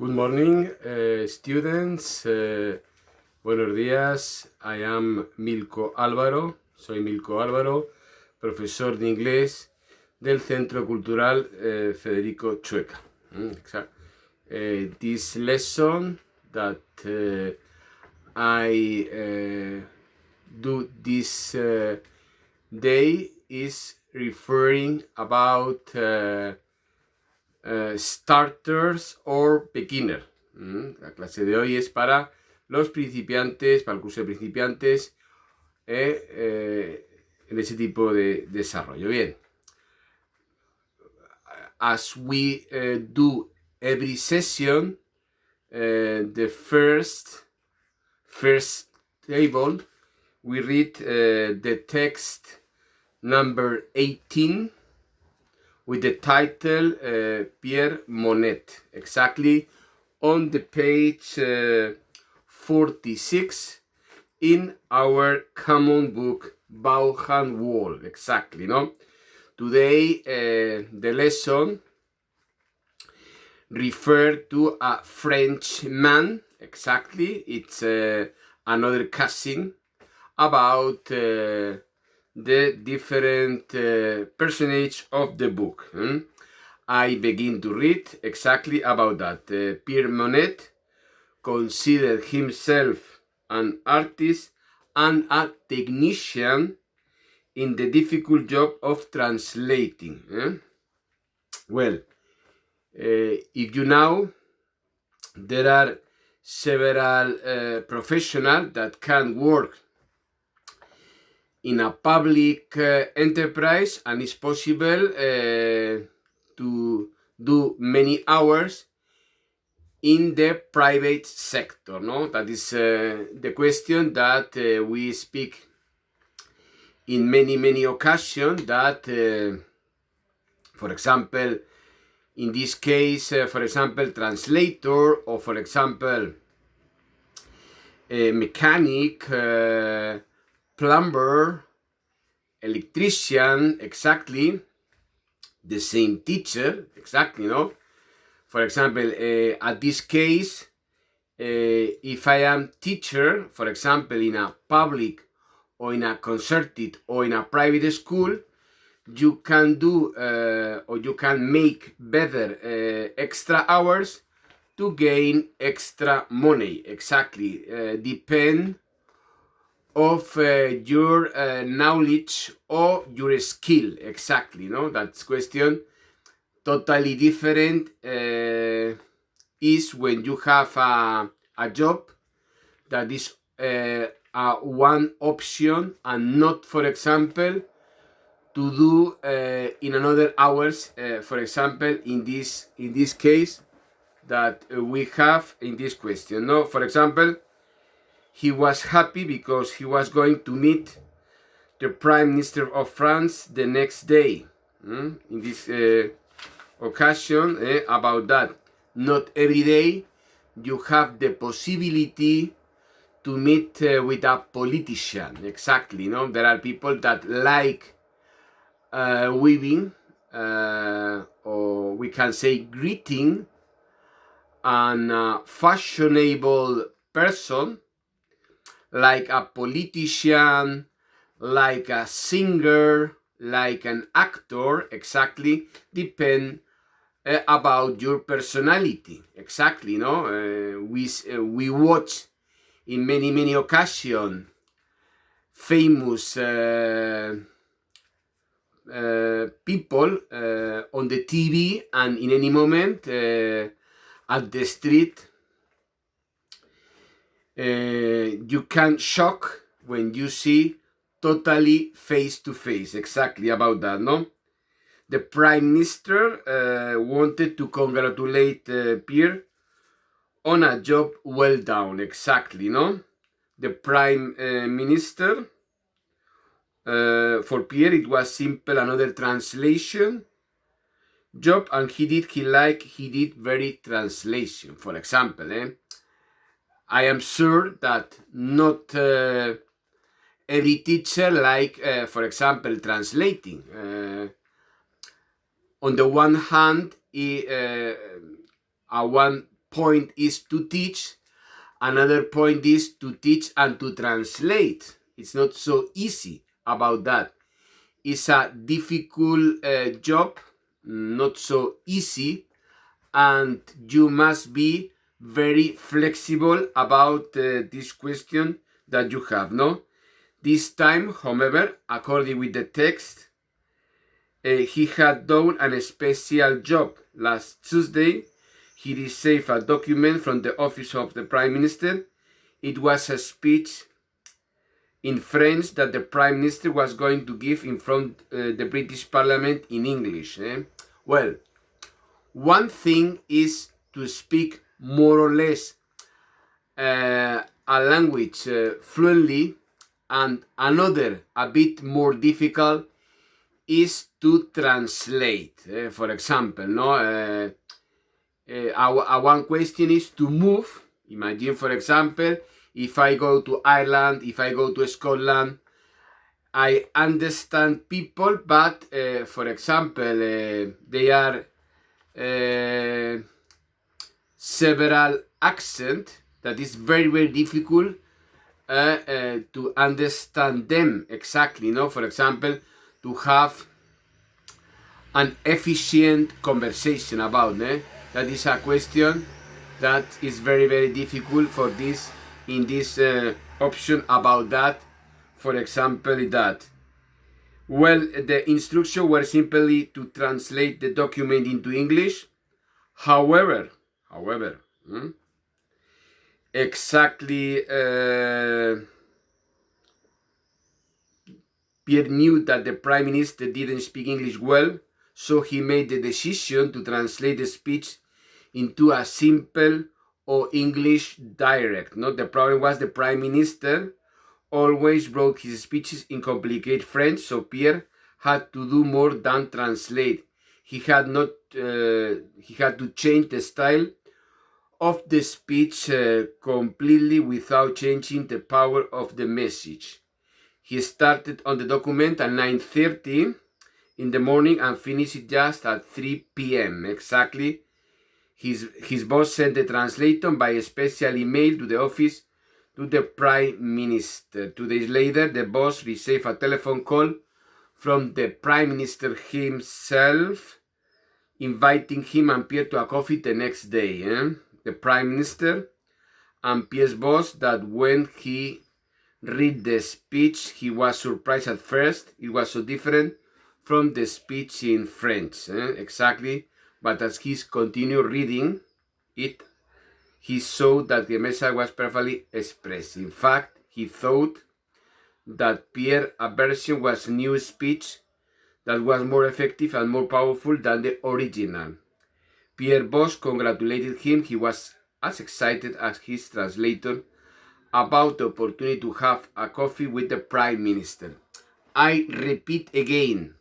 Good morning, students. Buenos días. I am Milko Álvaro. Soy Milko Álvaro, profesor de inglés del Centro Cultural Federico Chueca. This lesson that I do this day is referring about starters or beginner. La clase de hoy es para los principiantes, para el curso de principiantes en ese tipo de desarrollo. Bien. As we do every session, the first table, we read the text number 18 with the title Pierre Monet, exactly on the page 46 in our common book Bauhan Wall, exactly, no? Today the lesson referred to a French man, exactly, it's another cousin, about the different personage of the book. I begin to read exactly about that. Pierre Monet considered himself an artist and a technician in the difficult job of translating. Well, if you know, there are several professionals that can work in a public enterprise, and it's possible to do many hours in the private sector, no? That is the question that we speak in many occasions, that for example, in this case, for example, translator, or for example, mechanic, plumber, electrician, exactly, the same teacher, exactly, no? For example, at this case, if I am teacher, for example, in a public or in a concerted or in a private school, you can do or you can make better extra hours to gain extra money, exactly, depend of your knowledge or your skill, exactly, no? That's question totally different is when you have a job that is one option and not, for example, to do in another hours, for example, in this case that we have in this question, no? For example, he was happy because he was going to meet the Prime Minister of France the next day. In this occasion, about that. Not every day you have the possibility to meet with a politician. Exactly, no? There are people that like weaving, or we can say greeting, and fashionable person, like a politician, like a singer, like an actor, exactly, depend about your personality, exactly, no? We watch in many occasions famous people on the TV, and in any moment at the street, you can shock when you see totally face to face, exactly about that, no? The Prime Minister wanted to congratulate Pierre on a job well done, exactly, no? The Prime Minister, for Pierre, it was simple, another translation job, and he did very translation. For example, I am sure that not every teacher like, for example, translating. On the one hand, one point is to teach, another point is to teach and to translate. It's not so easy about that. It's a difficult job, not so easy, and you must be very flexible about this question that you have, no? This time, however, according with the text, he had done a special job. Last Tuesday, he received a document from the office of the Prime Minister. It was a speech in French that the Prime Minister was going to give in front of the British Parliament in English. Well, one thing is to speak more or less a language fluently, and another, a bit more difficult, is to translate. For example, no, one question is to move. Imagine, for example, if I go to Ireland, if I go to Scotland, I understand people, but for example, they are several accents that is very, very difficult to understand them exactly, no? For example, to have an efficient conversation about, that is a question that is very, very difficult for this, in this option about that. For example, that, well, the instructions were simply to translate the document into English. However, exactly, Pierre knew that the Prime Minister didn't speak English well, so he made the decision to translate the speech into a simple or English direct. No? The problem was the Prime Minister always wrote his speeches in complicated French, so Pierre had to do more than translate. He had to change the style of the speech completely without changing the power of the message. He started on the document at 9:30 in the morning and finished it just at 3 p.m. exactly. His boss sent the translation by a special email to the office to the Prime Minister. 2 days later, the boss received a telephone call from the Prime Minister himself, inviting him and Pierre to a coffee the next day. The Prime Minister and Pierre's boss, that when he read the speech, he was surprised at first. It was so different from the speech in French, exactly. But as he continued reading it, he saw that the message was perfectly expressed. In fact, he thought that Pierre's version was a new speech that was more effective and more powerful than the original. Pierre's boss congratulated him. He was as excited as his translator about the opportunity to have a coffee with the Prime Minister. I repeat again,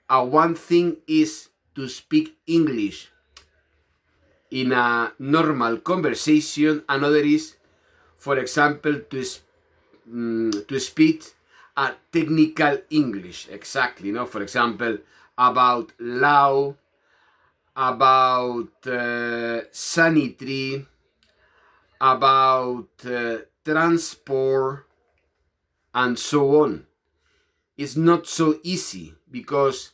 one thing is to speak English in a normal conversation, another is, for example, to speak a technical English, exactly, no? For example, about law, about sanitary, about transport, and so on. It's not so easy because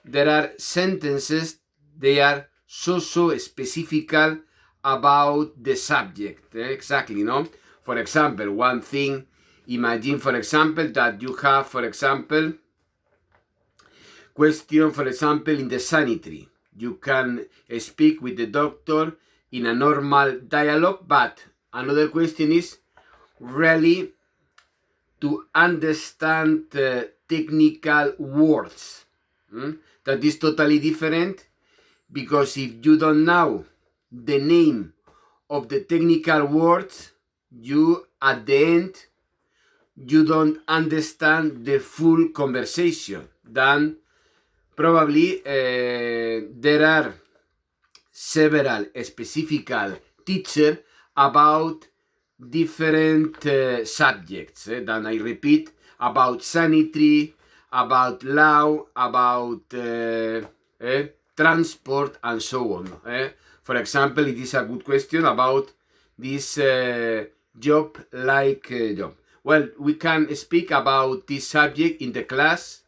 there are sentences, they are so specific about the subject, exactly, no? For example, one thing, imagine, for example, that you have, for example, question, for example, in the sanitary. You can speak with the doctor in a normal dialogue, but another question is really to understand technical words. That is totally different, because if you don't know the name of the technical words, you, at the end, you don't understand the full conversation. Then probably there are several specific teachers about different subjects. Then I repeat, about sanitary, about law, about transport, and so on. For example, it is a good question about this job-like job. Well, we can speak about this subject in the class,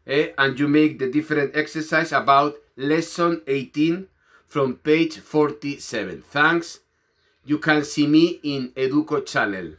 and you make the different exercise about lesson 18 from page 47. Thanks. You can see me in Educo channel.